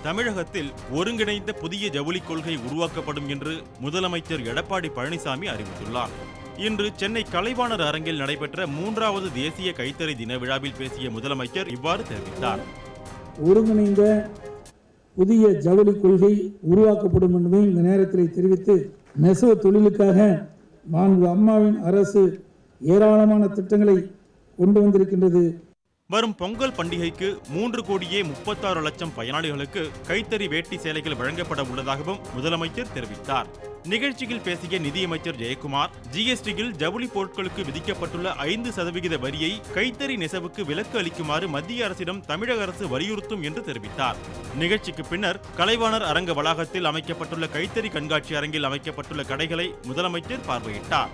தமிழகத்தில் ஒருங்கிணைந்த புதிய ஜவுளி கொள்கை உருவாக்கப்படும் என்று முதலமைச்சர் எடப்பாடி பழனிசாமி அறிவித்துள்ளார். இன்று சென்னை கலைவாணர் அரங்கில் நடைபெற்ற 3வது தேசிய கைத்தறி தின விழாவில் பேசிய முதலமைச்சர் இவ்வாறு தெரிவித்தார். ஒருங்கிணைந்த புதிய ஜவுளி கொள்கை உருவாக்கப்படும் என்பதை இந்த நேரத்தில் தெரிவித்து, நெசவு தொழிலுக்காக மாண்பு அம்மாவின் அரசு ஏராளமான திட்டங்களை கொண்டு வந்திருக்கின்றது. வரும் பொங்கல் பண்டிகைக்கு 3,36,00,000 பயனாளிகளுக்கு கைத்தறி வேட்டி சேலைகள் வழங்கப்பட உள்ளதாகவும் முதலமைச்சர் தெரிவித்தார். நிகழ்ச்சியில் பேசிய நிதியமைச்சர் ஜெயக்குமார், ஜிஎஸ்டியில் ஜவுளி பொருட்களுக்கு விதிக்கப்பட்டுள்ள 5% வரியை கைத்தறி நெசவுக்கு விலக்கு அளிக்குமாறு மத்திய அரசிடம் தமிழக அரசு வலியுறுத்தும் என்று தெரிவித்தார். நிகழ்ச்சிக்கு பின்னர் கலைவாணர் அரங்க வளாகத்தில் அமைக்கப்பட்டுள்ள கைத்தறி கண்காட்சி அரங்கில் அமைக்கப்பட்டுள்ள கடைகளை முதலமைச்சர் பார்வையிட்டார்.